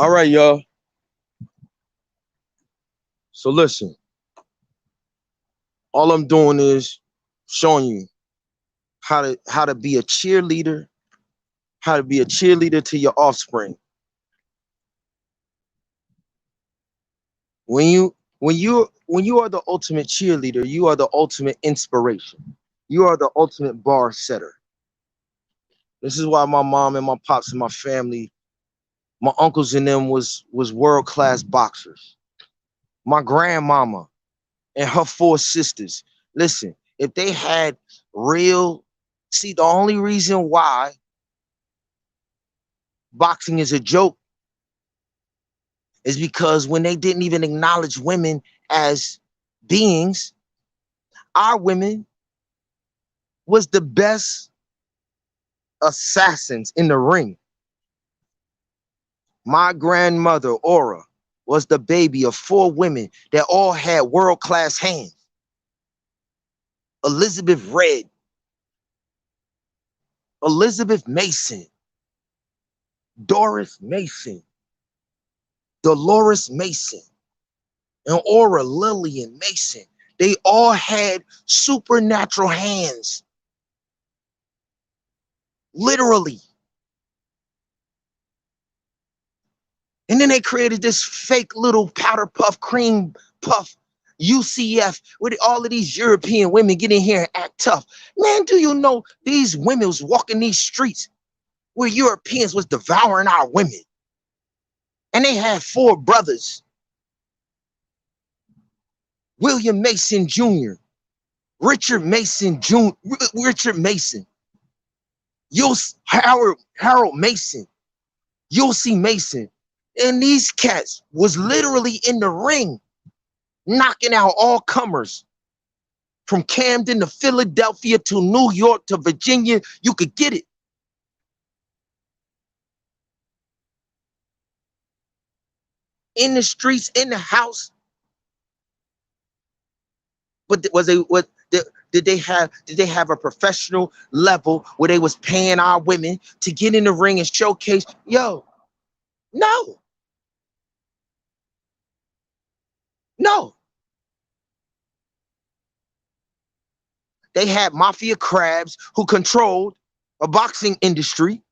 All right, y'all. So listen, all I'm doing is showing you how to be a cheerleader, how to be a cheerleader to your offspring. When you are the ultimate cheerleader, you are the ultimate inspiration. You are the ultimate bar setter. This is why my mom and my pops and my family, my uncles and them was world class boxers. My grandmama and her four sisters. Listen, if they had real, see, the only reason why boxing is a joke is because when they didn't even acknowledge women as beings, our women was the best assassins in the ring. My grandmother, Aura, was the baby of four women that all had world class hands. Elizabeth Red, Elizabeth Mason, Doris Mason, Dolores Mason, and Aura Lillian Mason. They all had supernatural hands. Literally. And then they created this fake little powder puff, cream puff, UCF, with all of these European women get in here and act tough. Man, do you know these women was walking these streets where Europeans was devouring our women? And they had four brothers. William Mason Jr., Richard Mason Jr., Richard Mason, Harold Mason, Yulcie Mason. And these cats was literally in the ring, knocking out all comers. From Camden to Philadelphia to New York to Virginia, you could get it. In the streets, in the house. But was they what did they have a professional level where they was paying our women to get in the ring and showcase? Yo, no. No. They had mafia crabs who controlled a boxing industry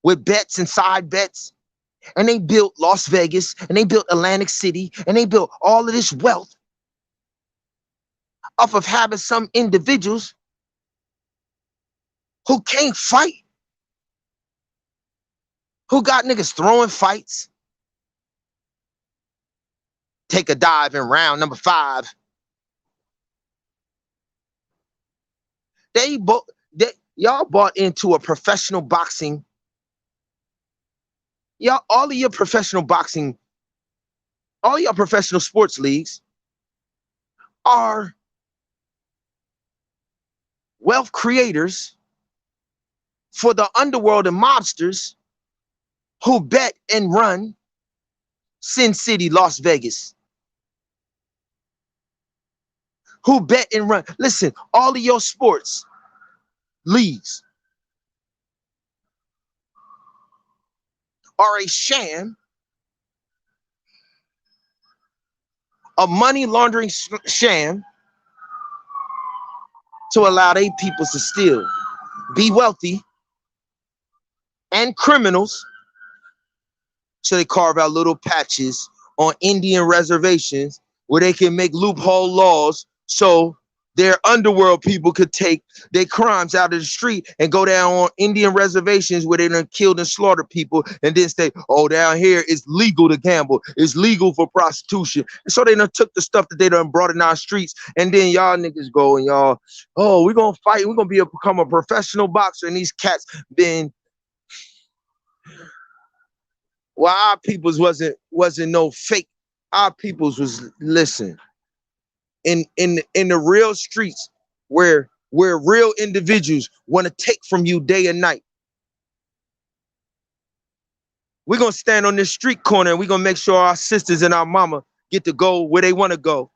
with bets and side bets. And they built Las Vegas, and they built Atlantic City, and they built all of this wealth off of having some individuals who can't fight, who got niggas throwing fights. Take a dive in round number 5. Y'all bought into a professional boxing. Y'all, all of your professional boxing, all your professional sports leagues are wealth creators for the underworld and mobsters who bet and run Sin City, Las Vegas. Who bet and run. Listen, all of your sports leagues are a sham, a money laundering sham to allow their people to still be wealthy and criminals. So they carve out little patches on Indian reservations where they can make loophole laws so their underworld people could take their crimes out of the street and go down on Indian reservations where they done killed and slaughtered people and then say, oh, down here it's legal to gamble. It's legal for prostitution. And so they done took the stuff that they done brought in our streets, and then y'all niggas go and y'all, oh, we're going to fight. We're going to become a professional boxer. And these cats been, well, our peoples wasn't no fake. Our peoples was, listen, in the real streets where real individuals want to take from you day and night. We're going to stand on this street corner and we're going to make sure our sisters and our mama get to go where they want to go.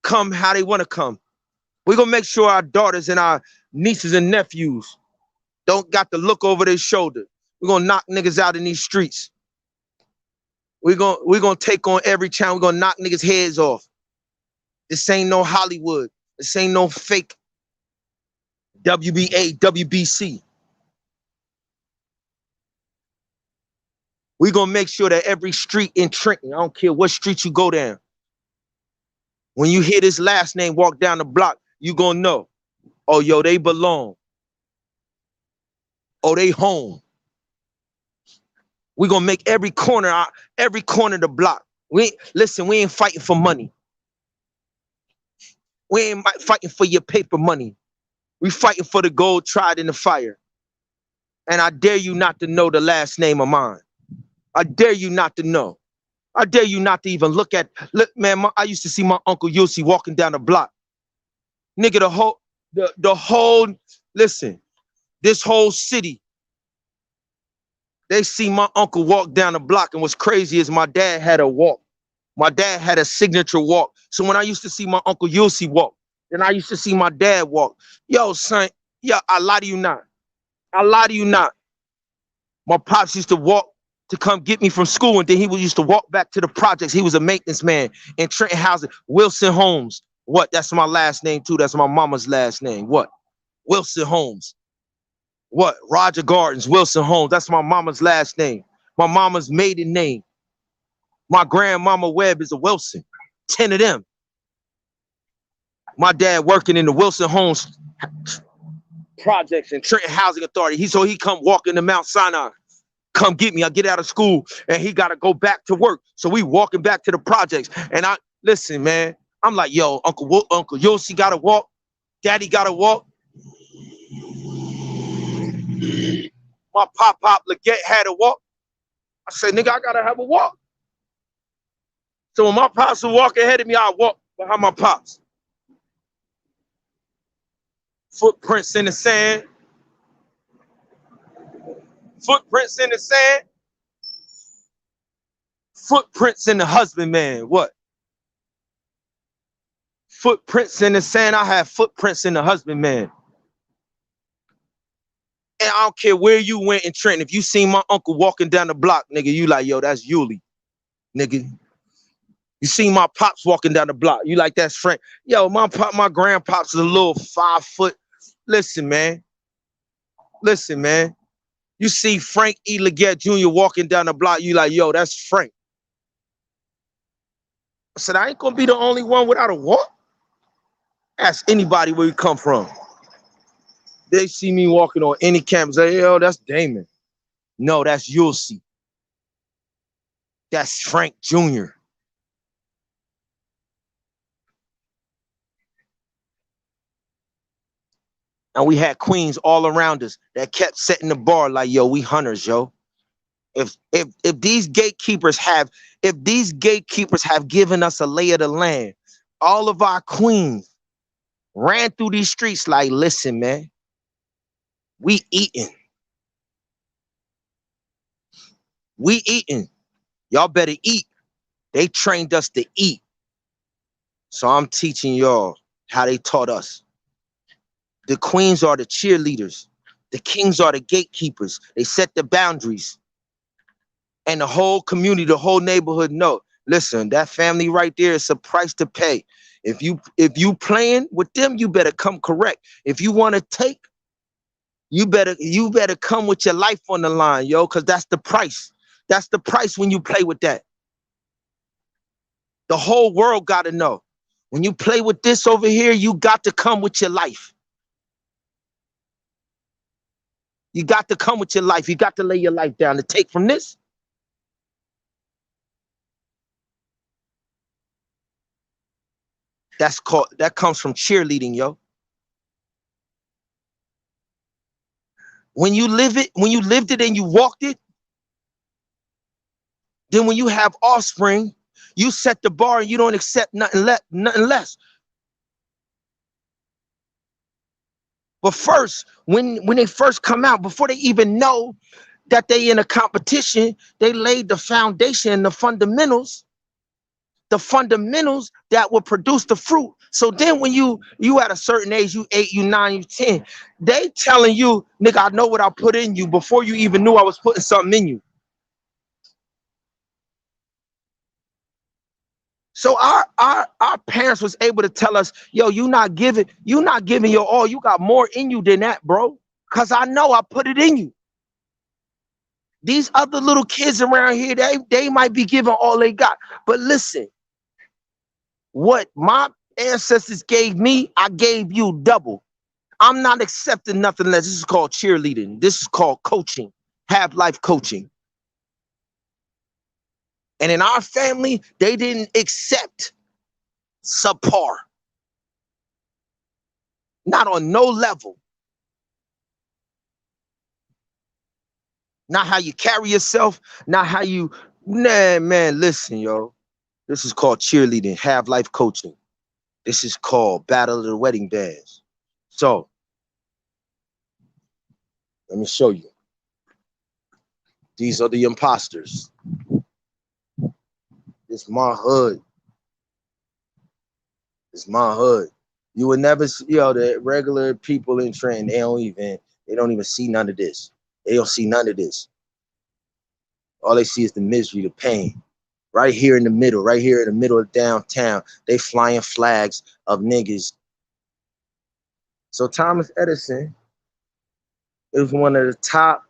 Come how they want to come. We're going to make sure our daughters and our nieces and nephews don't got to look over their shoulder. We're going to knock niggas out in these streets. We're gonna take on every channel. We're gonna knock niggas' heads off. This ain't no Hollywood. This ain't no fake WBA, WBC. We're gonna make sure that every street in Trenton, I don't care what street you go down, when you hear this last name walk down the block, you gonna know, oh, yo, they belong. Oh, they home. We're gonna make every corner of the block. Listen, we ain't fighting for money. We ain't fighting for your paper money. We fighting for the gold tried in the fire. And I dare you not to know the last name of mine. I dare you not to know. I dare you not to even look, man, I used to see my Uncle Yossi walking down the block. Nigga, listen, this whole city, they see my uncle walk down the block, and what's crazy is my dad had a walk. My dad had a signature walk. So when I used to see my Uncle Yossi walk, then I used to see my dad walk. Yo, son, yo, I lie to you not. I lie to you not. My pops used to walk to come get me from school, and then he used to walk back to the projects. He was a maintenance man in Trenton housing. Wilson Holmes. What? That's my last name too. That's my mama's last name. What? Wilson Holmes. What? Roger Gardens, Wilson Holmes. That's my mama's last name. My mama's maiden name. My grandmama Webb is a Wilson. 10 of them. My dad working in the Wilson Holmes projects and Trenton Housing Authority. He come walking to Mount Sinai. Come get me. I get out of school and he got to go back to work. So we walking back to the projects. And listen, man, I'm like, yo, Uncle Yossi got to walk. Daddy got to walk. My pop Leggett had to walk. I said, nigga, I got to have a walk. So when my pops would walk ahead of me, I walk behind my pops. Footprints in the sand. Footprints in the sand. Footprints in the husbandman. What? Footprints in the sand. I have footprints in the husbandman. And I don't care where you went in Trenton. If you seen my uncle walking down the block, nigga, you like, yo, that's Yuli. Nigga. You see my pops walking down the block. You like, that's Frank. Yo, my grandpops is a little 5 foot. Listen, man. Listen, man. You see Frank E. Leggett Jr. walking down the block. You like, yo, that's Frank. I said, I ain't gonna be the only one without a walk. Ask anybody where you come from. They see me walking on any campus. Like, yo, that's Damon. No, that's Yulsi. That's Frank Jr. And we had queens all around us that kept setting the bar like, yo, we hunters, yo. If these gatekeepers have given us a lay of the land, all of our queens ran through these streets like, listen, man, we eating. We eating. Y'all better eat. They trained us to eat. So I'm teaching y'all how they taught us. The queens are the cheerleaders. The kings are the gatekeepers. They set the boundaries. And the whole community, the whole neighborhood know, listen, that family right there is a price to pay. If you playing with them, you better come correct. If you want to take, you better come with your life on the line, yo, because that's the price. That's the price when you play with that. The whole world got to know. When you play with this over here, you got to come with your life. You got to come with your life. You got to lay your life down to take from this. That comes from cheerleading, yo. When you lived it and you walked it, then when you have offspring, you set the bar and you don't accept nothing less. But first, when they first come out, before they even know that they in a competition, they laid the foundation and the fundamentals that will produce the fruit. So then when you at a certain age, you 8, you 9, you 10, they telling you, nigga, I know what I put in you before you even knew I was putting something in you. So our parents was able to tell us, yo, you not giving your all. You got more in you than that, bro. Cause I know I put it in you. These other little kids around here, they might be giving all they got. But listen, what my ancestors gave me, I gave you double. I'm not accepting nothing less. This is called cheerleading. This is called coaching, have life coaching. And in our family, they didn't accept subpar. Not on no level. Not how you carry yourself, not how you, nah, man, listen, yo. This is called cheerleading, have life coaching. This is called Battle of the Wedding Bands. So, let me show you. These are the imposters. It's my hood. It's my hood. You would never see, yo, the regular people in Trenton, they don't even see none of this. They don't see none of this. All they see is the misery, the pain. Right here in the middle of downtown, they flying flags of niggas. So Thomas Edison is one of the top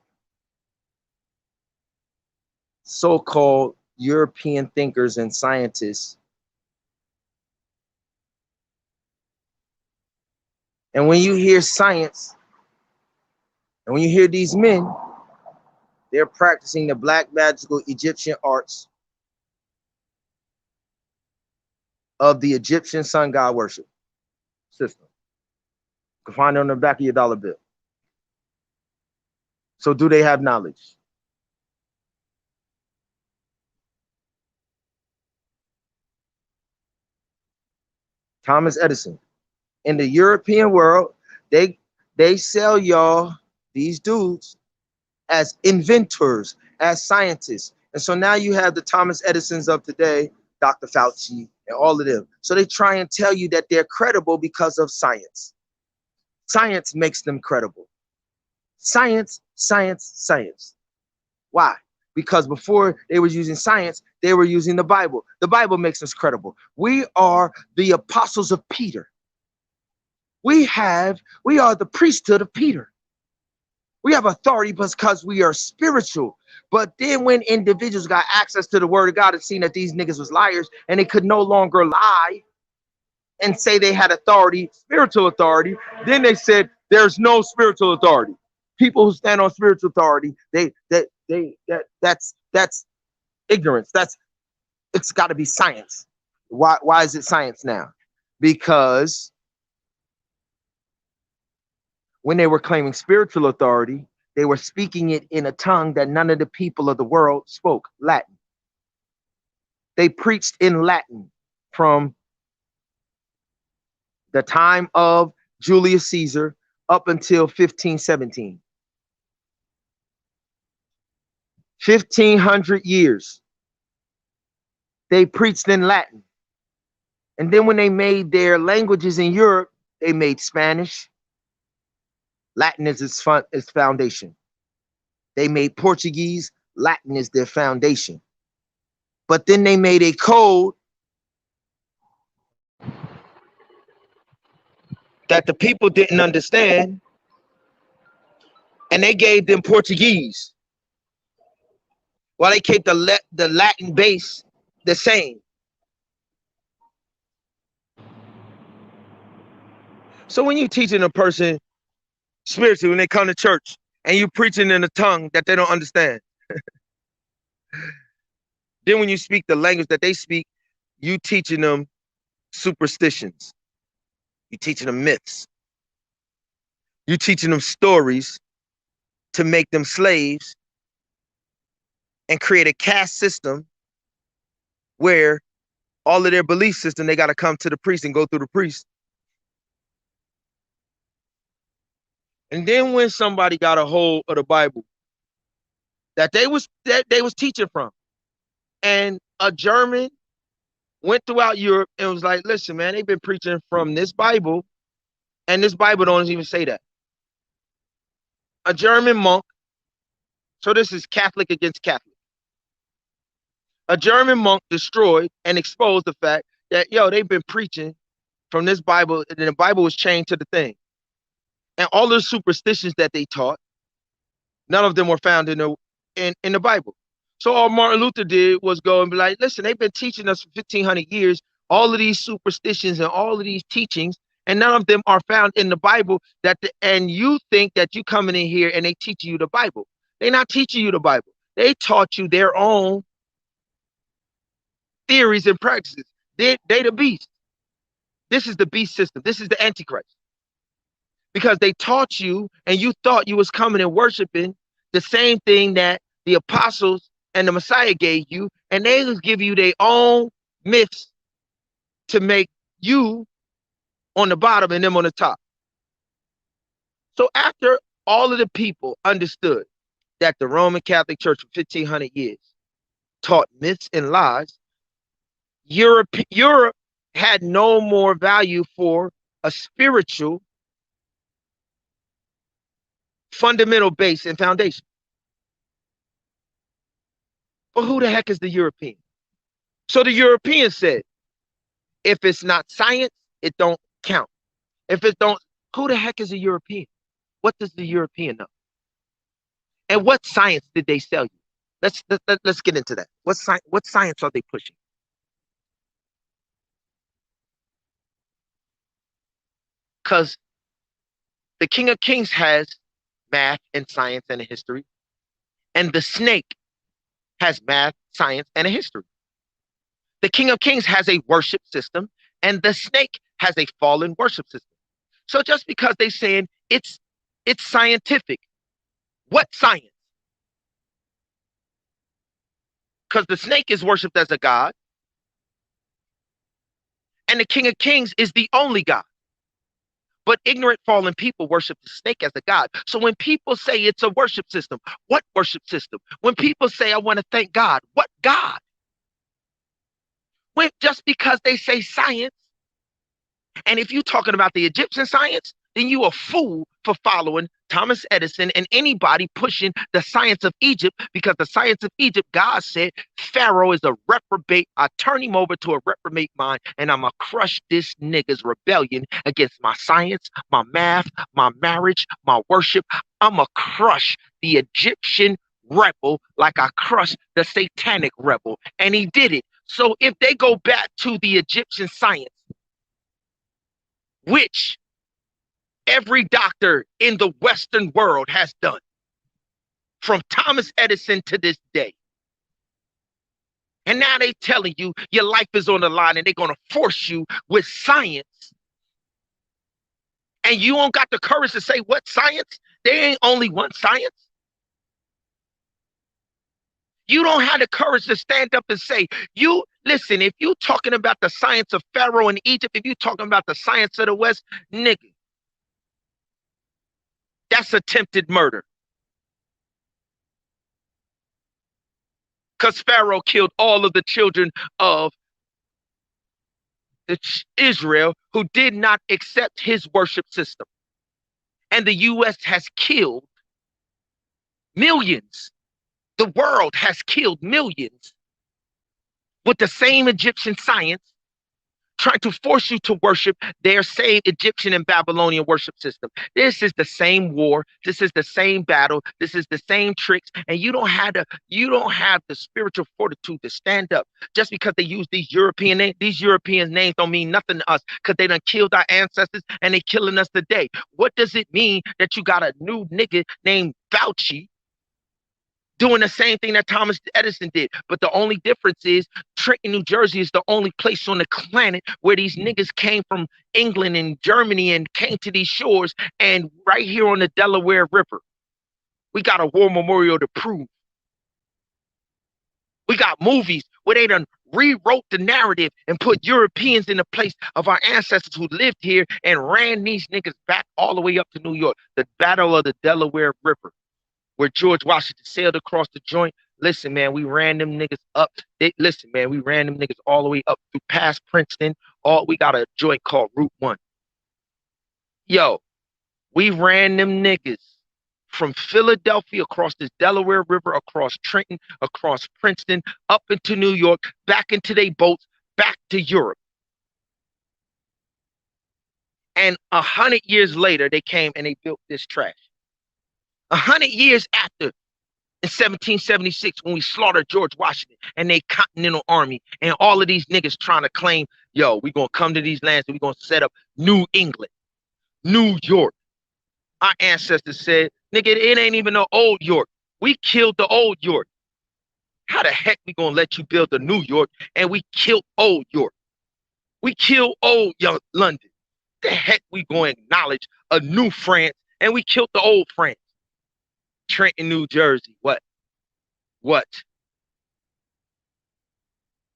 so-called European thinkers and scientists. And when you hear science, and when you hear these men, they're practicing the black magical Egyptian arts of the Egyptian sun god worship system. You can find it on the back of your dollar bill. So do they have knowledge? Thomas Edison. In the European world, they sell y'all, these dudes, as inventors, as scientists. And so now you have the Thomas Edisons of today, Dr. Fauci, and all of them. So they try and tell you that they're credible because of science. Science makes them credible. Science, science, science. Why? Because before they were using science, they were using the Bible. The Bible makes us credible. We are the apostles of Peter. We are the priesthood of Peter. We have authority because we are spiritual. But then when individuals got access to the word of God and seen that these niggas was liars and they could no longer lie and say they had authority, spiritual authority, then they said there's no spiritual authority. People who stand on spiritual authority, that's ignorance. It's got to be science. Why is it science now? Because when they were claiming spiritual authority, they were speaking it in a tongue that none of the people of the world spoke, Latin. They preached in Latin from the time of Julius Caesar up until 1517. 1,500 years. They preached in Latin. And then when they made their languages in Europe, they made Spanish. Latin is its foundation. They made Portuguese. Latin is their foundation. But then they made a code that the people didn't understand, and they gave them Portuguese, while they kept the Latin base the same. So when you're teaching a person spiritually, when they come to church, and you're preaching in a tongue that they don't understand, then when you speak the language that they speak, you teaching them superstitions. You're teaching them myths. You're teaching them stories to make them slaves and create a caste system where all of their belief system, they got to come to the priest and go through the priest. And then when somebody got a hold of the Bible that they was teaching from, and a German went throughout Europe and was like, listen, man, they've been preaching from this Bible, and this Bible don't even say that. A German monk, so this is Catholic against Catholic. A German monk destroyed and exposed the fact that, yo, they've been preaching from this Bible, and the Bible was chained to the thing. And all the superstitions that they taught, none of them were found in the Bible. So all Martin Luther did was go and be like, listen, they've been teaching us for 1,500 years, all of these superstitions and all of these teachings, and none of them are found in the Bible. And you think that you coming in here and they teach you the Bible. They're not teaching you the Bible. They taught you their own theories and practices. They the beast. This is the beast system. This is the Antichrist. Because they taught you and you thought you was coming and worshiping the same thing that the apostles and the Messiah gave you, and they was give you their own myths to make you on the bottom and them on the top. So after all of the people understood that the Roman Catholic Church for 1,500 years taught myths and lies, Europe had no more value for a spiritual fundamental base and foundation. But who the heck is the European? So the European said, if it's not science, it don't count. If it don't, who the heck is a European? What does the European know? And what science did they sell you? Let's get into that. What science are they pushing? Because the King of Kings has math and science and a history, and the snake has math, science, and a history. The King of Kings has a worship system, and the snake has a fallen worship system. So just because they're saying it's scientific, what science? Because the snake is worshipped as a god, and the King of Kings is the only God. But ignorant fallen people worship the snake as a god. So when people say it's a worship system, what worship system? When people say, I want to thank God, what God? When just because they say science, and if you're talking about the Egyptian science, then you a fool for following Thomas Edison and anybody pushing the science of Egypt, because the science of Egypt, God said, Pharaoh is a reprobate. I turn him over to a reprobate mind, and I'm going to crush this nigga's rebellion against my science, my math, my marriage, my worship. I'm going to crush the Egyptian rebel like I crushed the satanic rebel. And he did it. So if they go back to the Egyptian science, which every doctor in the Western world has done, from Thomas Edison to this day. And now they telling you your life is on the line, and they're going to force you with science. And you don't got the courage to say what science? There ain't only one science. You don't have the courage to stand up and say, you listen, if you talking about the science of Pharaoh in Egypt, if you talking about the science of the West, nigga, that's attempted murder. Because Pharaoh killed all of the children of Israel who did not accept his worship system. And the U.S. has killed millions. The world has killed millions with the same Egyptian science, trying to force you to worship their same Egyptian and Babylonian worship system. This is the same war. This is the same battle. This is the same tricks. And you don't have the spiritual fortitude to stand up just because they use these European names. These European names don't mean nothing to us because they done killed our ancestors and they killing us today. What does it mean that you got a new nigga named Fauci doing the same thing that Thomas Edison did? But the only difference is Trenton, New Jersey is the only place on the planet where these niggas came from England and Germany and came to these shores, and right here on the Delaware River. We got a war memorial to prove. We got movies where they done rewrote the narrative and put Europeans in the place of our ancestors who lived here and ran these niggas back all the way up to New York. The Battle of the Delaware River, where George Washington sailed across the joint. Listen, man, we ran them niggas up. We ran them niggas all the way up through past Princeton. We got a joint called Route 1. Yo, we ran them niggas from Philadelphia, across this Delaware River, across Trenton, across Princeton, up into New York, back into their boats, back to Europe. And 100 years later, they came and they built this trash. 100 years after, in 1776, when we slaughtered George Washington and the Continental Army, and all of these niggas trying to claim, yo, we gonna come to these lands and we gonna set up New England, New York. Our ancestors said, nigga, it ain't even the old York. We killed the old York. How the heck we gonna let you build a New York and we killed old York? We killed old young London. The heck we gonna acknowledge a new France and we killed the old France? Trenton, New Jersey. What?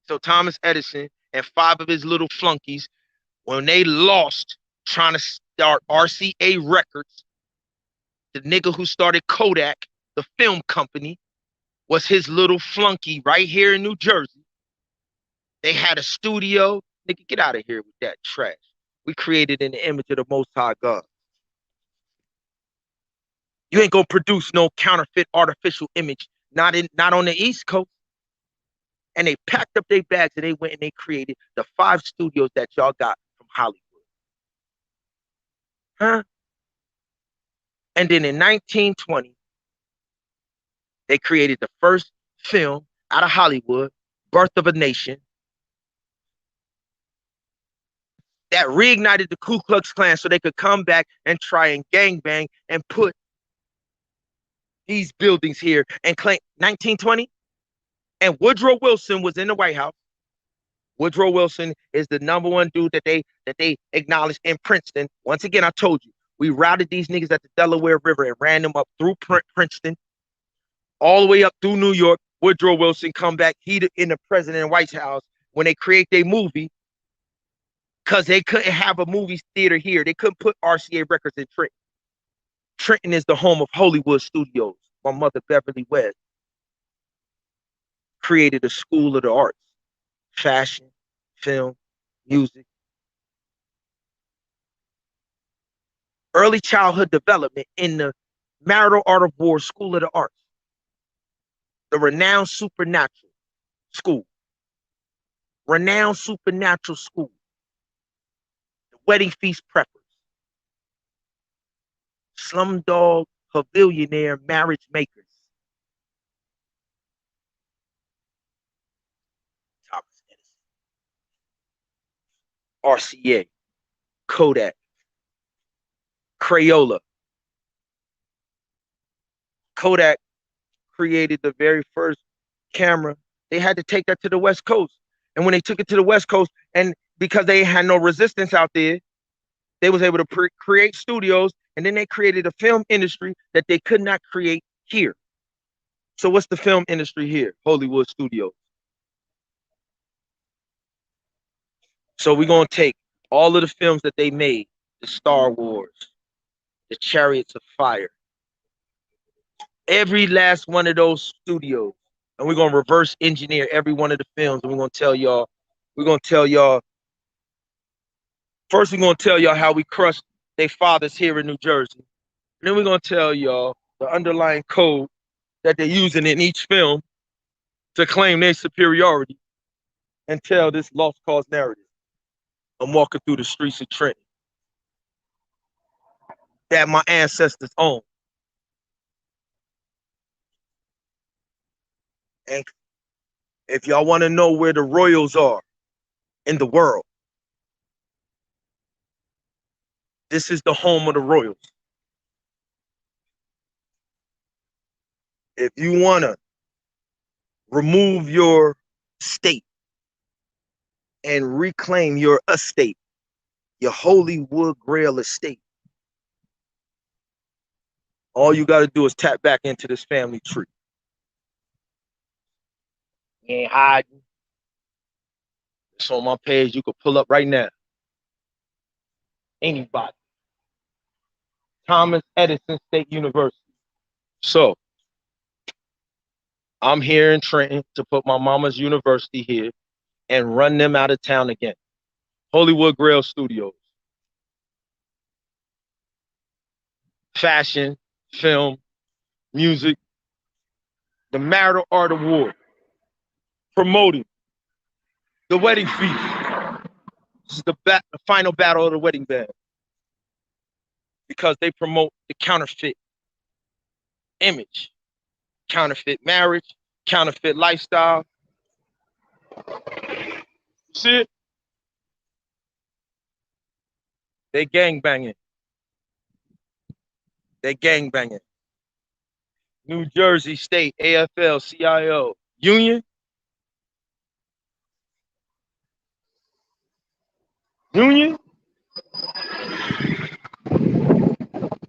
So Thomas Edison and 5 of his little flunkies, when they lost trying to start RCA Records, the nigga who started Kodak, the film company, was his little flunky right here in New Jersey. They had a studio. Nigga, get out of here with that trash. We created in the image of the Most High God. You ain't gonna produce no counterfeit artificial image, not on the East Coast. And they packed up their bags and they went and they created the 5 studios that y'all got from Hollywood. Huh? And then in 1920, they created the first film out of Hollywood, Birth of a Nation, that reignited the Ku Klux Klan so they could come back and try and gangbang and put these buildings here and claim 1920. And Woodrow Wilson was in the White House. Woodrow Wilson is the #1 dude that they acknowledged in Princeton. Once again, I told you, we routed these niggas at the Delaware River and ran them up through Princeton, all the way up through New York. Woodrow Wilson come back, he in the president White House when they create their movie, because they couldn't have a movie theater here. They couldn't put RCA Records in Trenton. Trenton is the home of Holywood Studios. My mother, Beverly, Webb, created a school of the arts, fashion, film, music. Early childhood development in the Marital Art of War School of the Arts. The renowned supernatural school. Renowned supernatural school. The Wedding Feast Preppers. Slumdog Pavillionaire Marriage Makers. Thomas Edison. RCA. Kodak. Crayola. Kodak created the very first camera. They had to take that to the West Coast. And when they took it to the West Coast, and because they had no resistance out there, they was able to create studios, and then they created a film industry that they could not create here. So what's the film industry here? Holywood Studios. So we're going to take all of the films that they made, the Star Wars, the Chariots of Fire, every last one of those studios, and we're going to reverse engineer every one of the films, and we're going to tell y'all, first we're going to tell y'all how we crushed their fathers here in New Jersey. And then we're going to tell y'all the underlying code that they're using in each film to claim their superiority and tell this lost cause narrative. I'm walking through the streets of Trenton that my ancestors owned. And if y'all want to know where the royals are in the world, this is the home of the royals. If you want to remove your state and reclaim your estate, your Holywood Grail estate, all you got to do is tap back into this family tree. You ain't hiding. It's on my page. You can pull up right now. Anybody. Thomas Edison State University. So, I'm here in Trenton to put my mama's university here and run them out of town again. Holywood Grail Studios. Fashion, film, music, the marital art award, promoting the wedding feast. This is the final battle of the wedding band because they promote the counterfeit image, counterfeit marriage, counterfeit lifestyle. See it? They gangbanging. They gangbanging. New Jersey State AFL-CIO Union. Union.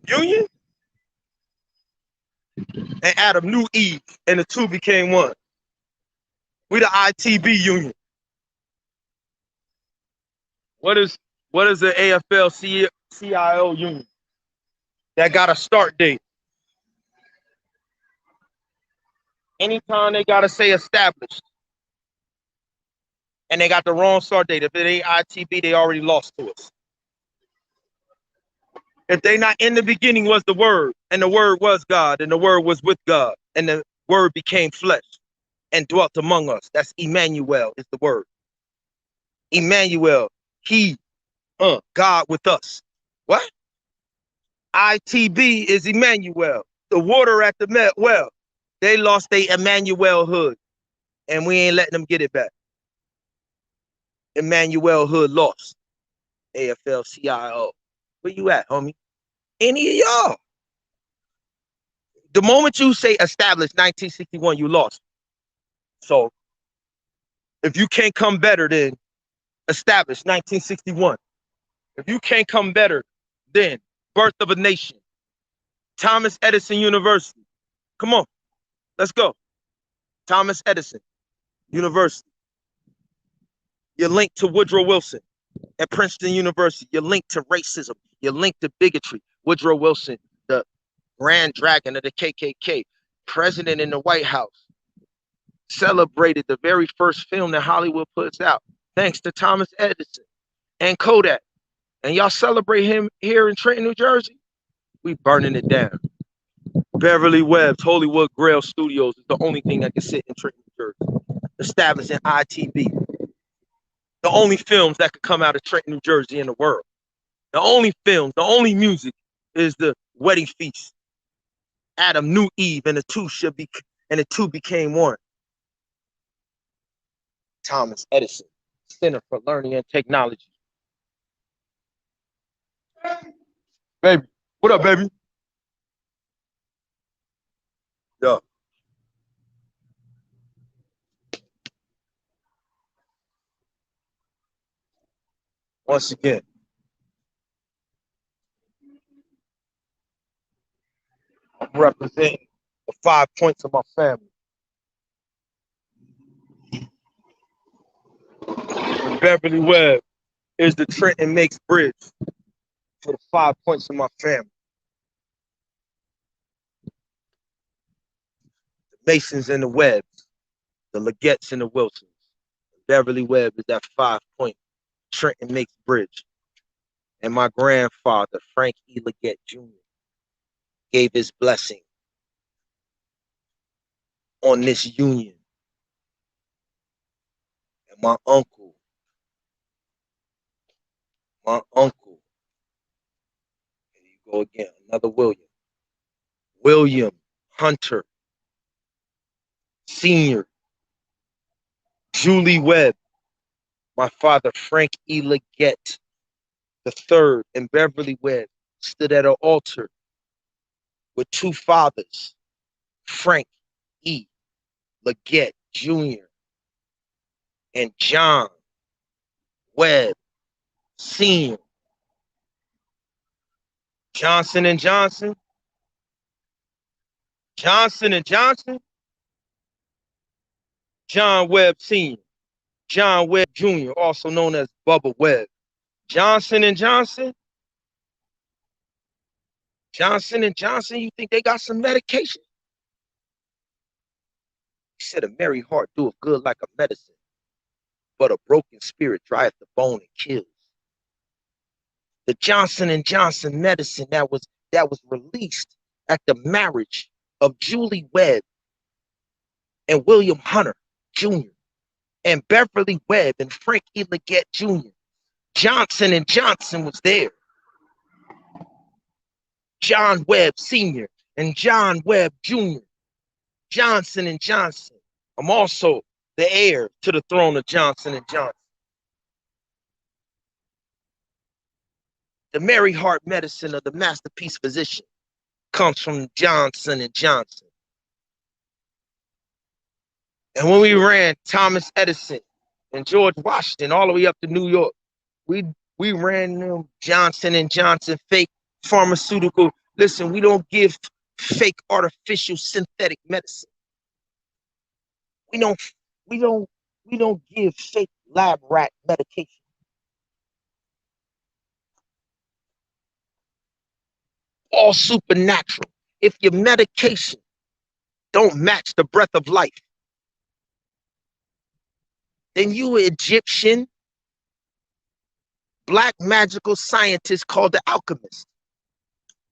Union. And Adam knew Eve, and the two became one. We the ITB Union. What is the AFL-CIO Union? That got a start date. Anytime they gotta say established, and they got the wrong start date. If it ain't ITB, they already lost to us. If they not in the beginning was the Word, and the Word was God, and the Word was with God, and the Word became flesh and dwelt among us. That's Emmanuel is the word. Emmanuel, he, God with us. What? ITB is Emmanuel. The water at the well. They lost their Emmanuel hood, and we ain't letting them get it back. Emmanuel hood lost. AFL-CIO. Where you at, homie? Any of y'all? The moment you say established 1961, you lost. So if you can't come better than established 1961, if you can't come better than birth of a nation, Thomas Edison University. Come on, let's go. Thomas Edison University. You're linked to Woodrow Wilson at Princeton University. You're linked to racism. You're linked to bigotry. Woodrow Wilson, the Grand Dragon of the KKK, president in the White House, celebrated the very first film that Hollywood puts out, thanks to Thomas Edison and Kodak. And y'all celebrate him here in Trenton, New Jersey? We burning it down. Beverly Webb's Holywood Grail Studios is the only thing that can sit in Trenton, New Jersey. Established in ITB. The only films that could come out of Trenton, New Jersey in the world. The only films, the only music is the wedding feast. Adam knew Eve, and the two became one. Thomas Edison, Center for Learning and Technology. Baby, what up, baby? Yeah. Once again, I'm representing the 5 points of my family. And Beverly Webb is the Trenton Makes Bridge for the 5 points of my family. The Masons and the Webbs, the Legettes and the Wilsons. Beverly Webb is that 5 point Trenton Makes Bridge. And my grandfather, Frank E. Legette Jr., gave his blessing on this union. And my uncle, here you go again, another William Hunter Sr., Julie Webb, my father, Frank E. Legette III, and Beverly Webb stood at an altar with two fathers, Frank E. Legette Jr. and John Webb Sr. Johnson & Johnson, Johnson & Johnson, John Webb Sr., John Webb Jr., also known as Bubba Webb. Johnson & Johnson, Johnson & Johnson, you think they got some medication? He said, a merry heart doeth good like a medicine, but a broken spirit drieth the bone and kills. The Johnson & Johnson medicine that was released at the marriage of Julie Webb and William Hunter Jr. and Beverly Webb and Frankie Leggett Jr. Johnson and Johnson was there. John Webb Sr. and John Webb Jr. Johnson and Johnson. I'm also the heir to the throne of Johnson and Johnson. The Mary Heart medicine of the masterpiece physician comes from Johnson and Johnson. And when we ran Thomas Edison and George Washington all the way up to New York, we ran them Johnson and Johnson fake pharmaceutical. Listen, we don't give fake artificial synthetic medicine. We don't give fake lab rat medication. All supernatural. If your medication don't match the breath of life, then you an Egyptian black magical scientist called the alchemist.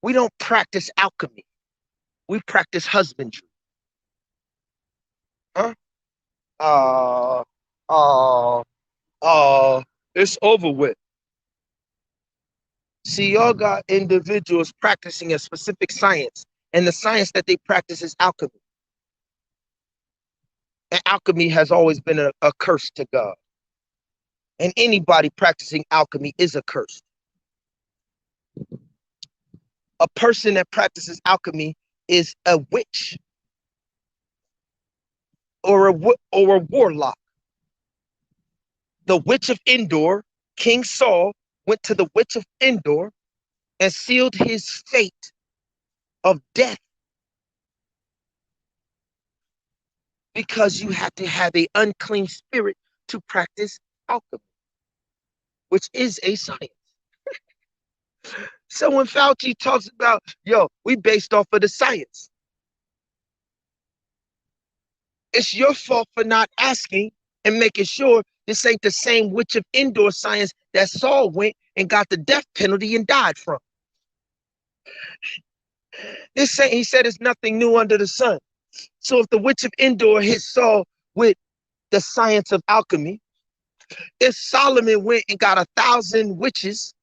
We don't practice alchemy. We practice husbandry. Huh? It's over with. See, y'all got individuals practicing a specific science, and the science that they practice is alchemy. And alchemy has always been a curse to God. And anybody practicing alchemy is a curse. A person that practices alchemy is a witch or a warlock. The witch of Endor, King Saul, went to the witch of Endor and sealed his fate of death because you had to have an unclean spirit to practice alchemy, which is a science. So when Fauci talks about, yo, we based off of the science, it's your fault for not asking and making sure this ain't the same witch of Endor science that Saul went and got the death penalty and died from. He said it's nothing new under the sun. So if the witch of Endor hit Saul with the science of alchemy, if Solomon went and got 1,000 witches,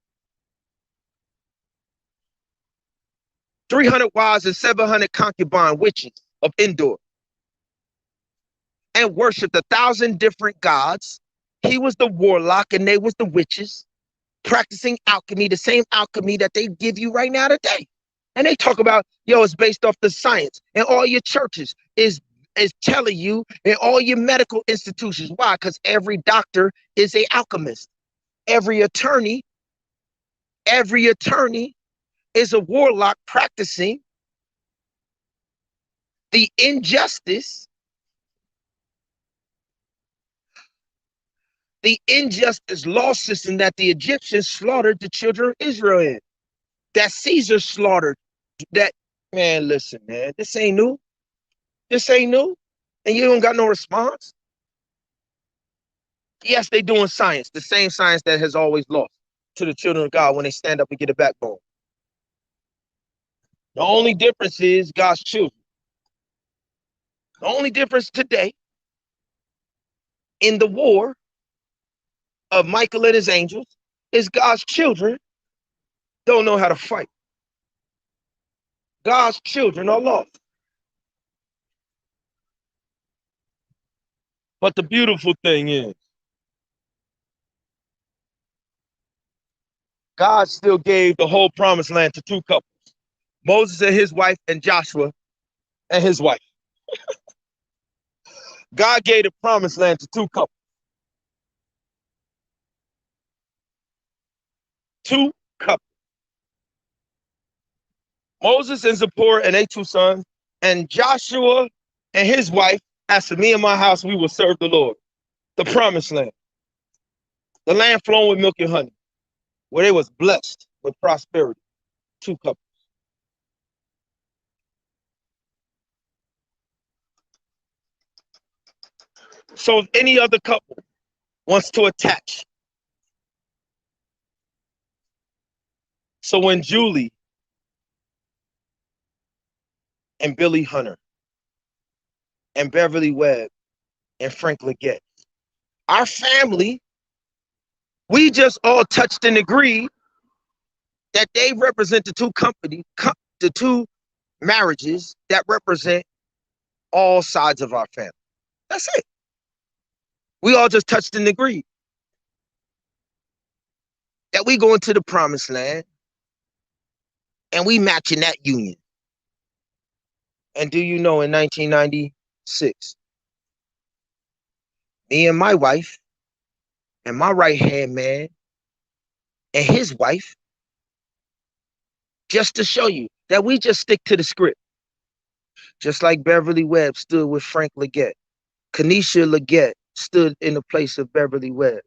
300 wives and 700 concubine witches of Endor, and worshipped 1,000 different gods, he was the warlock and they was the witches practicing alchemy, the same alchemy that they give you right now today. And they talk about, yo, it's based off the science. And all your churches is telling you, and all your medical institutions. Why? Because every doctor is an alchemist. Every attorney is a warlock practicing the injustice law system that the Egyptians slaughtered the children of Israel in, that Caesar slaughtered. That, man, listen, man, this ain't new. This ain't new. And you don't got no response. Yes, they doing science, the same science that has always lost to the children of God when they stand up and get a backbone. The only difference is God's children. The only difference today in the war of Michael and his angels is God's children don't know how to fight. God's children are lost. But the beautiful thing is, God still gave the whole promised land to two couples, Moses and his wife and Joshua and his wife. God gave the promised land to two couples. Two couples. Moses and Zipporah and their two sons, and Joshua and his wife, as for me and my house, we will serve the Lord. The promised land. The land flowing with milk and honey, where they was blessed with prosperity. Two couples. So if any other couple wants to attach, so when Julie and Billy Hunter and Beverly Webb and Frank Leggett. Our family, we just all touched and agreed that they represent the two companies, the two marriages that represent all sides of our family. That's it. We all just touched and agreed that we go into the promised land and we matching that union. And do you know, in 1996, me and my wife and my right-hand man and his wife, just to show you that we just stick to the script. Just like Beverly Webb stood with Frank Leggett. Kenesha Leggett stood in the place of Beverly Webb.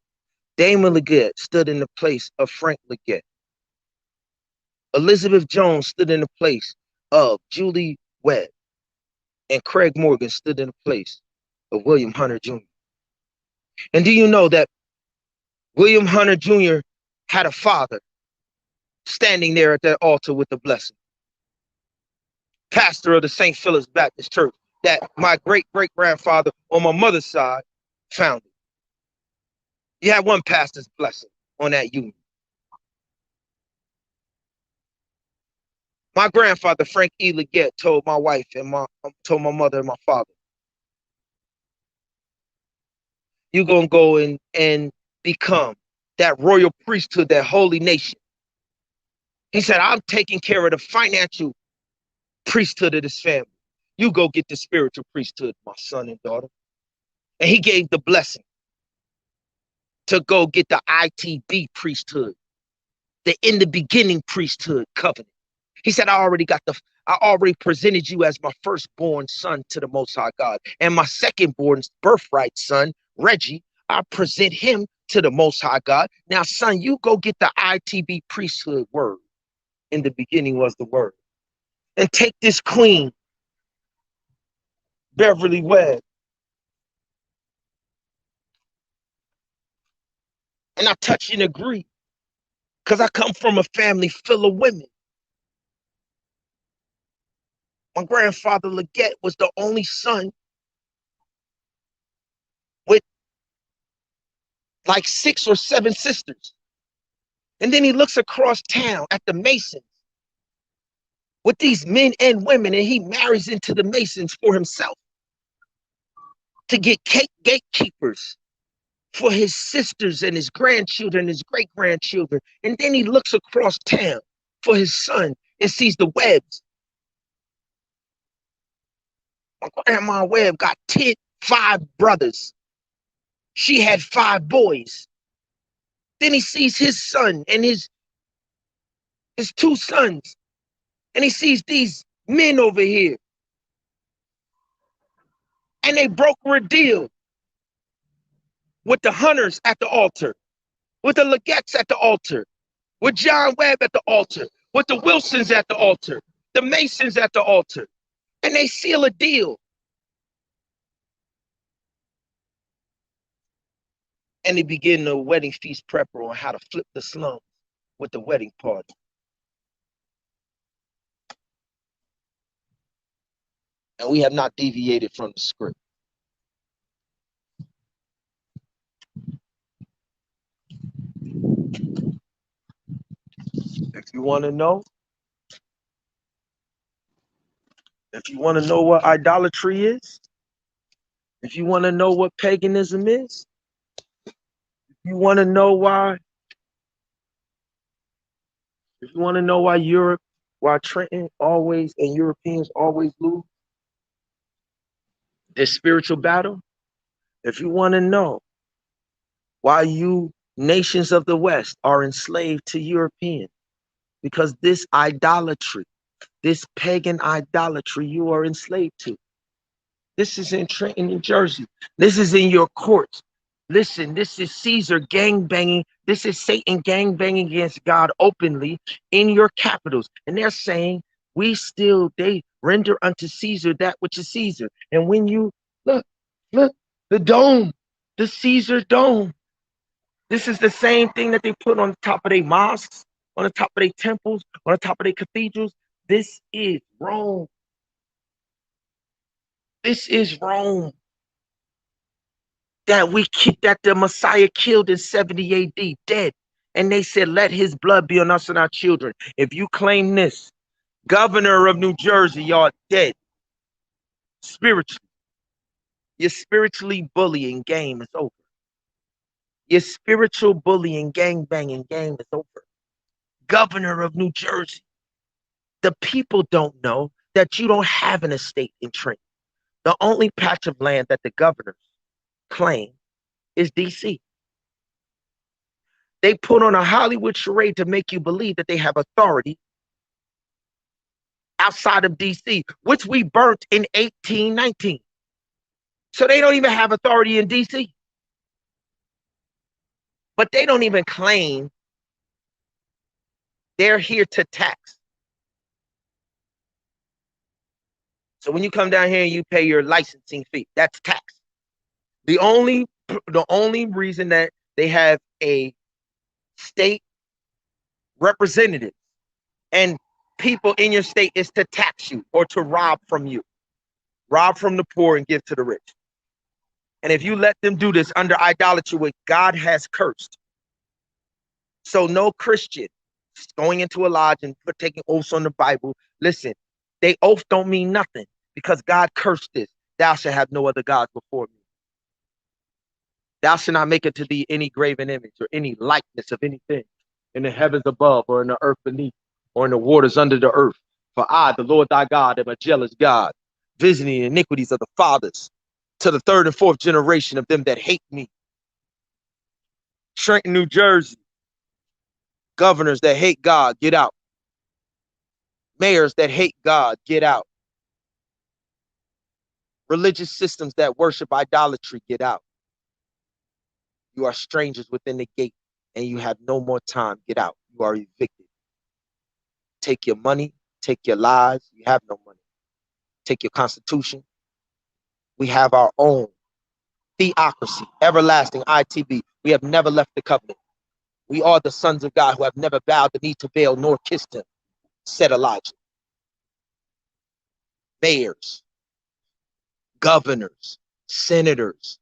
Damon Leggett stood in the place of Frank Leggett. Elizabeth Jones stood in the place of Julie Webb. And Craig Morgan stood in the place of William Hunter Jr. And do you know that William Hunter Jr. had a father standing there at that altar with the blessing? Pastor of the St. Philip's Baptist Church that my great-great-grandfather on my mother's side founded. You had one pastor's blessing on that union. My grandfather, Frank E. Leggett, told my wife and told my mother and my father, you're going to go and become that royal priesthood, that holy nation. He said, I'm taking care of the financial priesthood of this family. You go get the spiritual priesthood, my son and daughter. And he gave the blessing to go get the ITB priesthood, the in the beginning priesthood covenant. He said, I already presented you as my firstborn son to the Most High God. And my secondborn birthright son, Reggie, I present him to the Most High God. Now, son, you go get the ITB priesthood word. In the beginning was the word. And take this queen, Beverly Webb. And I touch and agree. Because I come from a family full of women. My grandfather Leggett was the only son with like 6 or 7 sisters. And then he looks across town at the Masons with these men and women, and he marries into the Masons for himself to get gatekeepers for his sisters and his grandchildren, his great-grandchildren. And then he looks across town for his son and sees the Webbs. My grandma Webb got 5 brothers. She had 5 boys. Then he sees his son and his 2 sons. And he sees these men over here. And they broker a deal with the Hunters at the altar, with the Leggetts at the altar, with John Webb at the altar, with the Wilsons at the altar, the Masons at the altar. And they seal a deal. And they begin the wedding feast prepper on how to flip the slums with the wedding party. And we have not deviated from the script. If you want to know what idolatry is, if you want to know what paganism is, if you want to know why Europe, why Trenton always and Europeans always lose this spiritual battle, if you want to know why you nations of the West are enslaved to Europeans, because this idolatry, this pagan idolatry you are enslaved to. This is in Trenton, New Jersey. This is in your courts. Listen, this is Caesar gang banging. This is Satan gang banging against God openly in your capitals. And they're saying, they render unto Caesar that which is Caesar. And when you look, the dome, the Caesar dome. This is the same thing that they put on the top of their mosques, on the top of their temples, on the top of their cathedrals. This is Rome. This is Rome that that the Messiah killed in 70 AD, dead. And they said, let his blood be on us and our children. If you claim this, governor of New Jersey, y'all dead. Spiritually. Your spiritually bullying game is over. Your spiritual bullying, gang banging game is over. Governor of New Jersey. The people don't know that you don't have an estate in Trenton. The only patch of land that the governors claim is DC. They put on a Hollywood charade to make you believe that they have authority outside of DC, which we burnt in 1819. So they don't even have authority in DC. But they don't even claim they're here to tax. So when you come down here and you pay your licensing fee, that's tax. The only reason that they have a state representative and people in your state is to tax you or to rob from you. Rob from the poor and give to the rich. And if you let them do this under idolatry, what God has cursed. So no Christian going into a lodge and taking oaths on the Bible. Listen, they oath don't mean nothing because God cursed this. Thou shalt have no other gods before me. Thou shalt not make it to thee any graven image or any likeness of anything in the heavens above or in the earth beneath or in the waters under the earth. For I, the Lord thy God, am a jealous God, visiting the iniquities of the fathers to the third and fourth generation of them that hate me. Trenton, New Jersey. Governors that hate God, get out. Mayors that hate God, get out. Religious systems that worship idolatry, get out. You are strangers within the gate and you have no more time. Get out. You are evicted. Take your money, take your lives. You have no money. Take your constitution. We have our own theocracy, everlasting ITB. We have never left the covenant. We are the sons of God who have never bowed the knee to Baal nor kissed him, said Elijah. Mayors, governors, senators,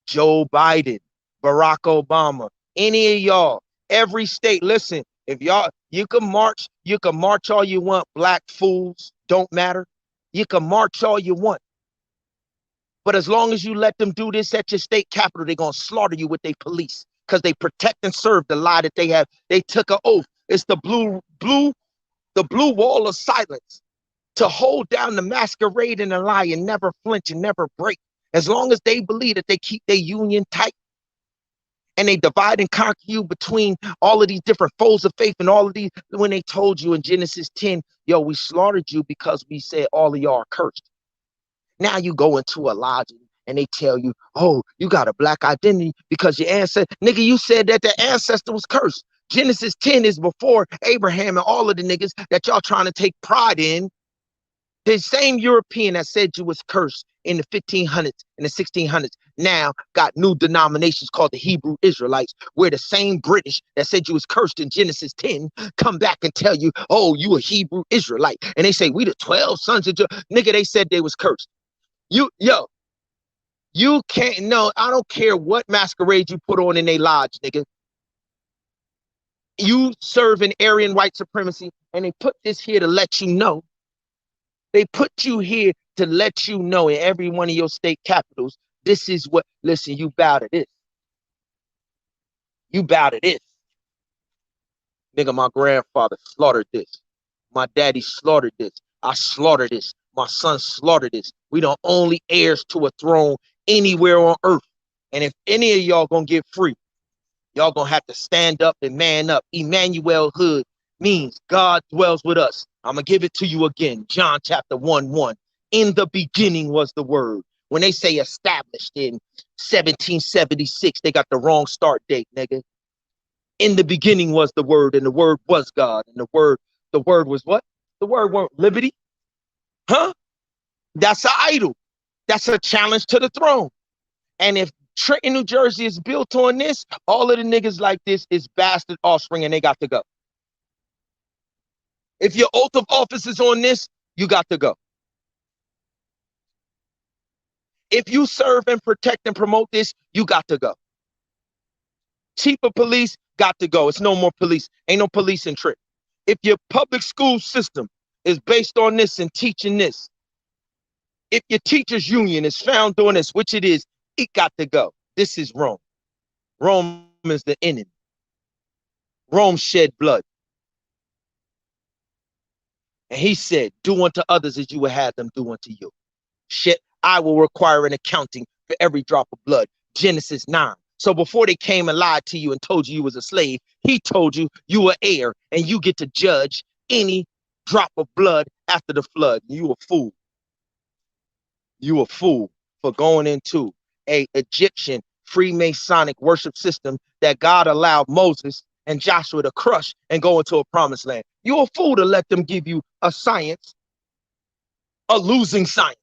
Joe Biden, Barack Obama, any of y'all, every state, listen, if y'all, you can march all you want, black fools, don't matter. You can march all you want. But as long as you let them do this at your state capitol, they're going to slaughter you with their police because they protect and serve the lie that they have. They took an oath. It's the blue wall of silence to hold down the masquerade and the lie and never flinch and never break. As long as they believe that they keep their union tight and they divide and conquer you between all of these different foes of faith and all of these, when they told you in Genesis 10, yo, we slaughtered you because we said all of y'all are cursed. Now you go into a lodge and they tell you, oh, you got a black identity because your ancestor, nigga, you said that the ancestor was cursed. Genesis 10 is before Abraham and all of the niggas that y'all trying to take pride in. The same European that said you was cursed in the 1500s and the 1600s now got new denominations called the Hebrew Israelites, where the same British that said you was cursed in Genesis 10 come back and tell you, oh, you a Hebrew Israelite. And they say, we the 12 sons of nigga, they said they was cursed. You can't, no, I don't care what masquerade you put on in a lodge, nigga. You serve in Aryan white supremacy, and they put this here to let you know. They put you here to let you know in every one of your state capitals, this is what, listen, you bow to this. You bow to this. Nigga, my grandfather slaughtered this. My daddy slaughtered this. I slaughtered this. My son slaughtered this. We the only heirs to a throne anywhere on earth. And if any of y'all gonna get free, y'all gonna have to stand up and man up. Emmanuel Hood means God dwells with us. I'm gonna give it to you again. John chapter 1:1. In the beginning was the word. When they say established in 1776, they got the wrong start date, nigga. In the beginning was the word, and the word was God, and the word was what? The word weren't liberty. Huh? That's an idol. That's a challenge to the throne. And if Trenton, New Jersey is built on this, all of the niggas like this is bastard offspring and they got to go. If your oath of office is on this, you got to go. If you serve and protect and promote this, you got to go. Chief of police got to go. It's no more police. Ain't no police in Trent. If your public school system is based on this and teaching this, if your teachers union is found doing this, which it is, it got to go. This is Rome. Rome is the enemy. Rome shed blood. And he said, do unto others as you would have them do unto you. Shit, I will require an accounting for every drop of blood. Genesis 9. So before they came and lied to you and told you you was a slave, he told you you were heir and you get to judge any drop of blood after the flood. You a fool. You a fool for going into a Egyptian Freemasonic worship system that God allowed Moses and Joshua to crush and go into a promised land. You're a fool to let them give you a science, a losing science.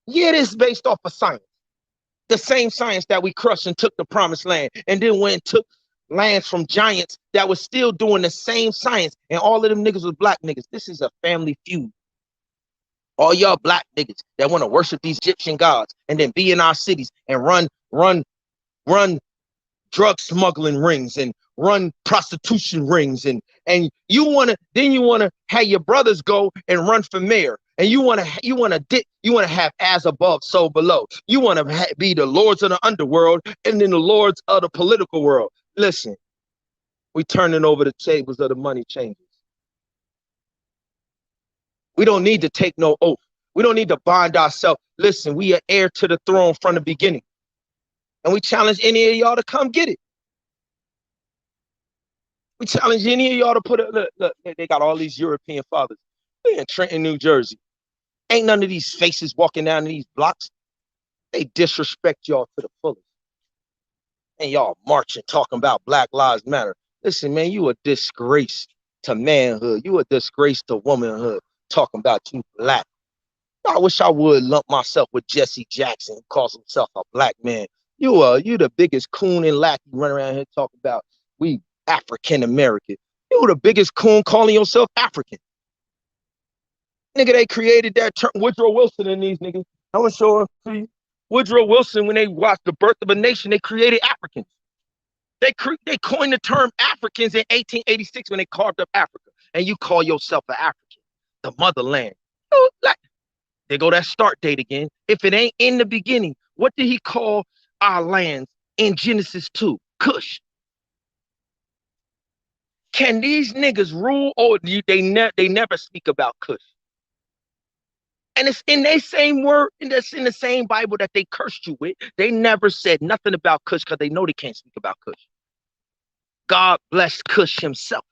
Yeah, it is based off of science. The same science that we crushed and took the promised land and then went and took lands from giants that was still doing the same science. And all of them niggas was black niggas. This is a family feud. All y'all black niggas that want to worship these Egyptian gods and then be in our cities and run drug smuggling rings and run prostitution rings and you want to have your brothers go and run for mayor and you want to have as above so below. You want to be the lords of the underworld and then the lords of the political world. Listen, we turning over the tables of the money changers. We don't need to take no oath. We don't need to bind ourselves. Listen, we are heir to the throne from the beginning. And we challenge any of y'all to come get it. We challenge any of y'all to put it. Look, they got all these European fathers. They in Trenton, New Jersey. Ain't none of these faces walking down these blocks. They disrespect y'all to the fullest. And y'all marching, talking about Black Lives Matter. Listen, man, you a disgrace to manhood. You a disgrace to womanhood. Talking about you black. I wish I would lump myself with Jesse Jackson, who calls himself a black man. You the biggest coon and lackey running around here talking about we African American. You the biggest coon calling yourself African. Nigga, they created that term. Woodrow Wilson and these niggas. I'm gonna show them to you. Woodrow Wilson, when they watched The Birth of a Nation, they created Africans. They coined the term Africans in 1886 when they carved up Africa. And you call yourself an African, the motherland. Like, there go that start date again. If it ain't in the beginning, what did he call our lands in Genesis 2? Cush. Can these niggas rule or they never speak about Cush? And it's in their same word, and that's in the same Bible that they cursed you with. They never said nothing about Cush because they know they can't speak about Cush. God blessed Cush himself.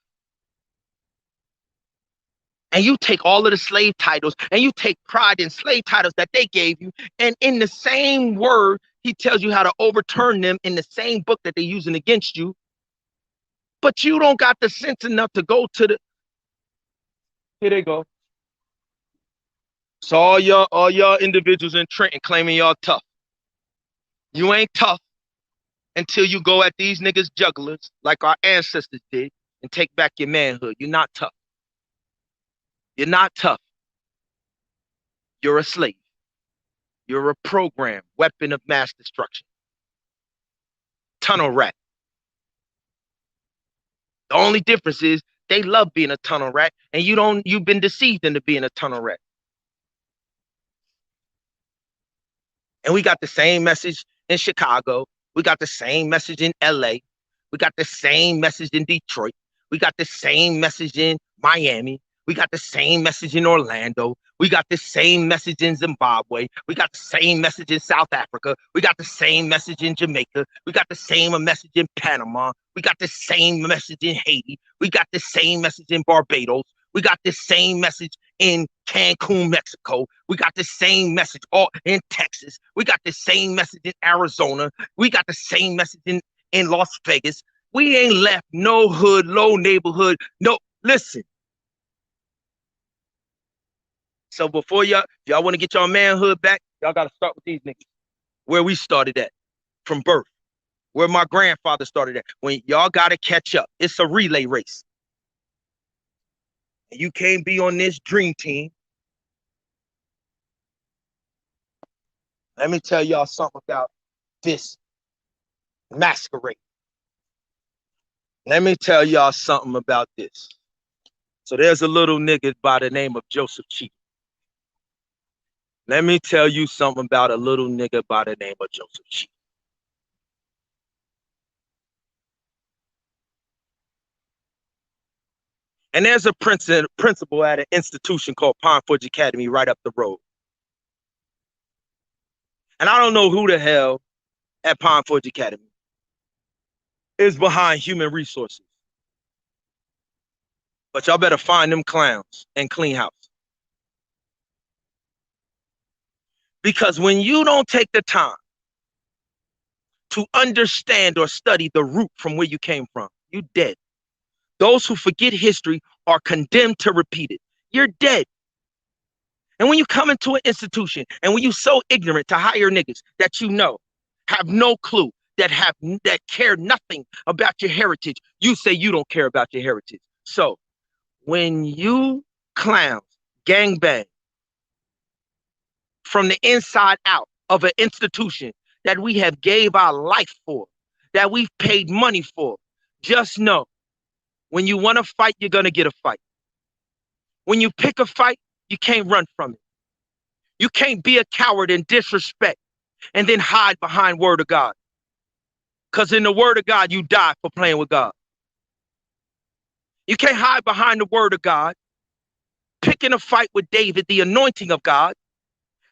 And you take all of the slave titles and you take pride in slave titles that they gave you. And in the same word, he tells you how to overturn them in the same book that they're using against you. But you don't got the sense enough to go to the. Here they go. So all y'all individuals in Trenton claiming y'all tough. You ain't tough until you go at these niggas jugglers like our ancestors did and take back your manhood. You're not tough. You're not tough. You're a slave. You're a program, weapon of mass destruction. Tunnel rat. The only difference is they love being a tunnel rat and you've been deceived into being a tunnel rat. And we got the same message in Chicago. We got the same message in LA. We got the same message in Detroit. We got the same message in Miami. We got the same message in Orlando. We got the same message in Zimbabwe. We got the same message in South Africa. We got the same message in Jamaica. We got the same message in Panama. We got the same message in Haiti. We got the same message in Barbados. We got the same message in Cancun, Mexico. We got the same message all in Texas. We got the same message in Arizona. We got the same message in Las Vegas. We ain't left no hood, low neighborhood. No, listen. So before y'all want to get y'all manhood back, y'all got to start with these niggas. Where we started at from birth. Where my grandfather started at. When y'all got to catch up. It's a relay race. And you can't be on this dream team. Let me tell y'all something about this masquerade. Let me tell y'all something about this. So there's a little nigga by the name of Joseph Cheatham. Let me tell you something about a little nigga by the name of Joseph Cheatham. And there's a principal at an institution called Pine Forge Academy right up the road. And I don't know who the hell at Pine Forge Academy is behind human resources. But y'all better find them clowns and clean house. Because when you don't take the time to understand or study the root from where you came from, you're dead. Those who forget history are condemned to repeat it. You're dead. And when you come into an institution and when you're so ignorant to hire niggas that you know have no clue, that care nothing about your heritage, you say you don't care about your heritage. So when you clowns gangbang from the inside out of an institution that we have gave our life for, that we've paid money for, just know when you want to fight, you're going to get a fight. When you pick a fight, you can't run from it. You can't be a coward and disrespect and then hide behind word of God. Because in the word of God, you die for playing with God. You can't hide behind the word of God, picking a fight with David, the anointing of God,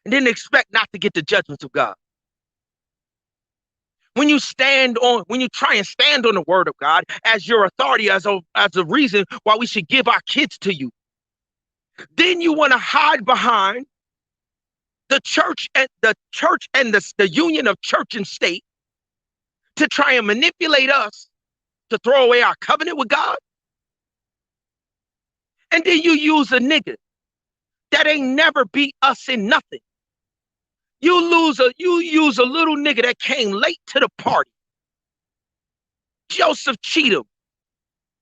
and then expect not to get the judgments of God. When you try and stand on the word of God as your authority, as a reason why we should give our kids to you, then you want to hide behind the church and the union of church and state to try and manipulate us to throw away our covenant with God. And then you use a nigga that ain't never beat us in nothing. You use a little nigga that came late to the party. Joseph Cheatham.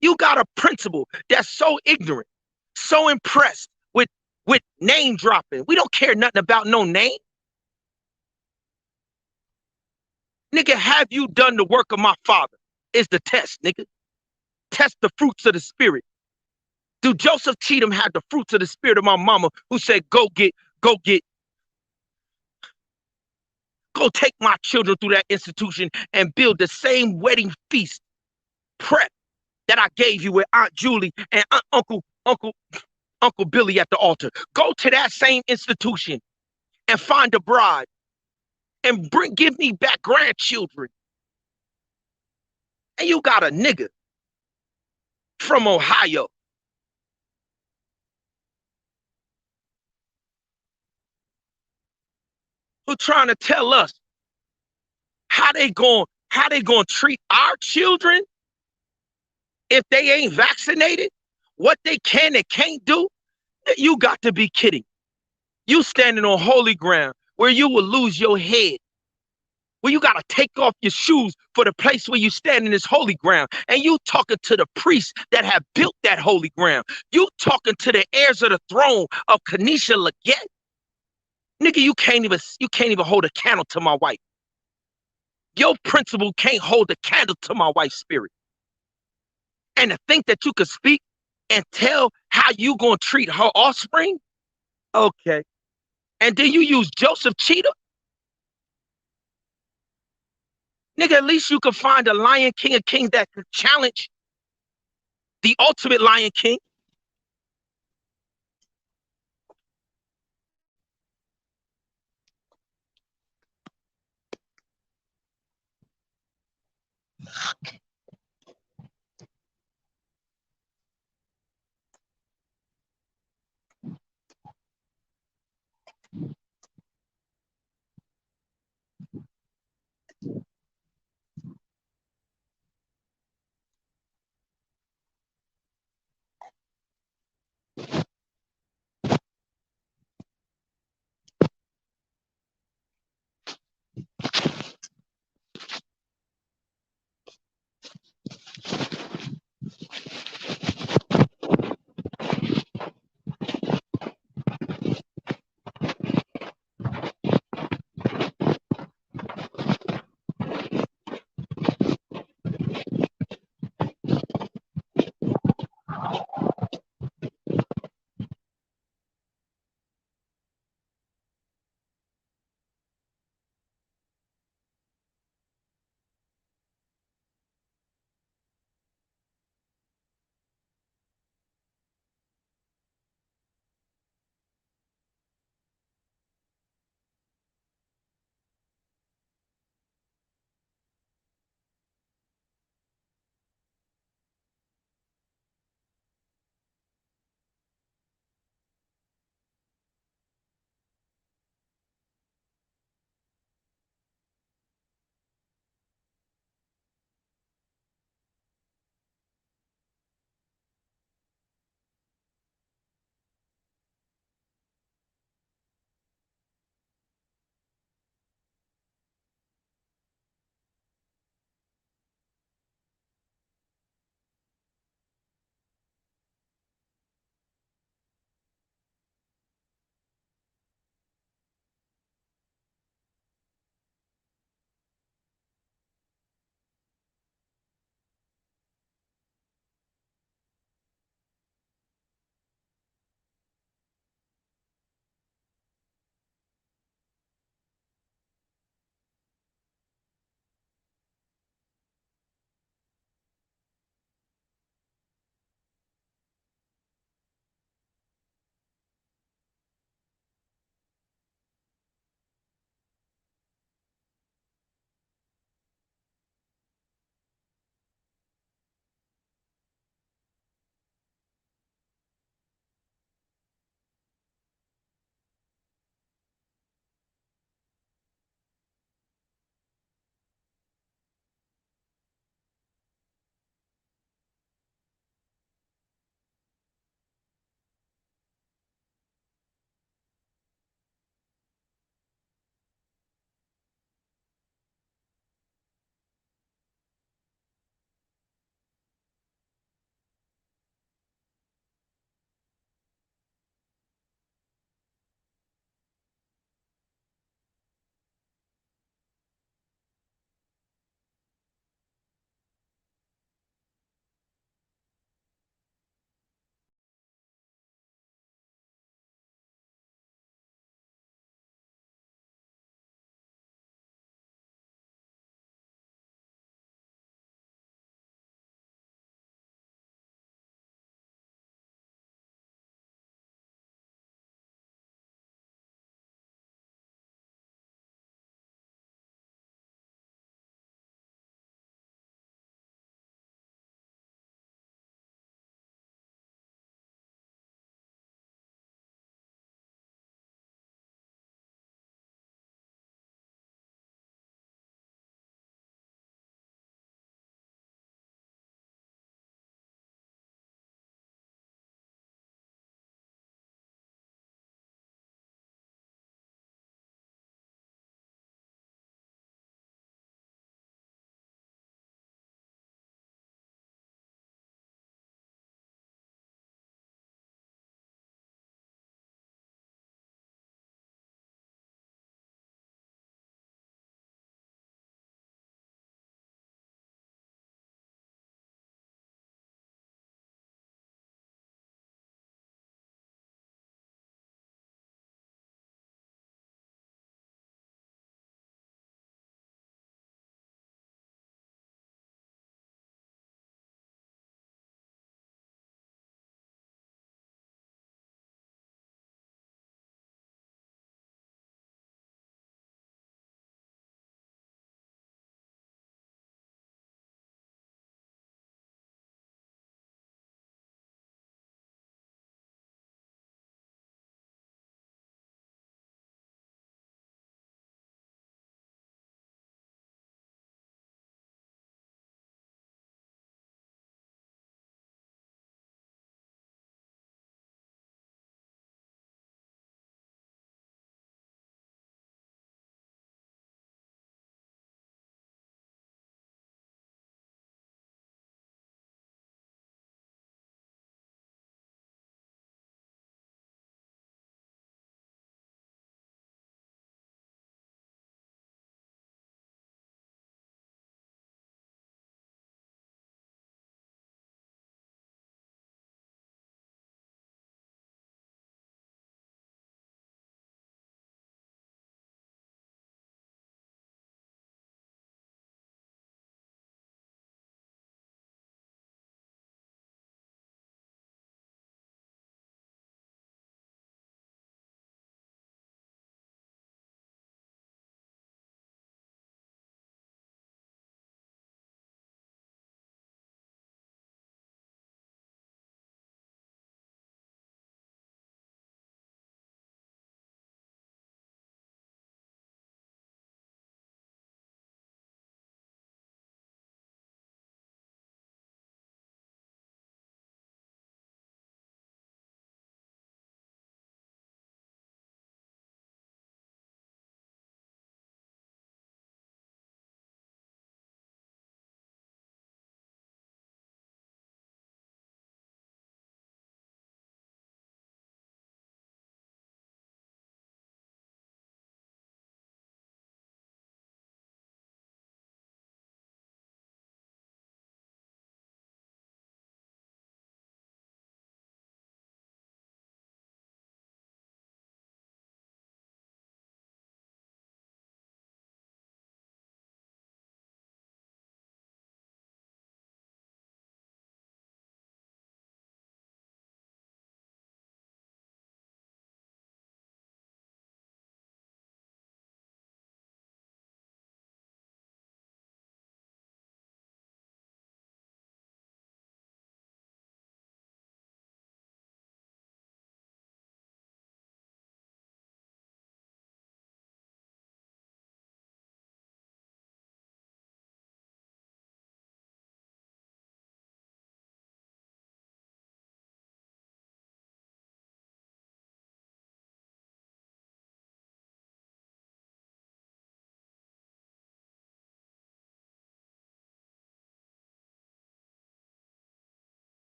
You got a principal that's so ignorant, so impressed with name dropping. We don't care nothing about no name. Nigga, have you done the work of my father? Is the test, nigga. Test the fruits of the spirit. Do Joseph Cheatham have the fruits of the spirit of my mama who said, go take my children through that institution and build the same wedding feast prep that I gave you with Aunt Julie and Uncle Billy at the altar. Go to that same institution and find a bride and give me back grandchildren. And you got a nigga from Ohio who trying to tell us how they going to treat our children if they ain't vaccinated, what they can and can't do. You got to be kidding. You standing on holy ground where you will lose your head, where you got to take off your shoes for the place where you stand in this holy ground. And you talking to the priests that have built that holy ground. You talking to the heirs of the throne of Kenesha Leggett. Nigga, you can't even hold a candle to my wife. Your principal can't hold a candle to my wife's spirit. And to think that you could speak and tell how you gonna treat her offspring? Okay. And then you use Joseph Cheatham? Nigga, at least you could find a Lion King of Kings that could challenge the ultimate Lion King.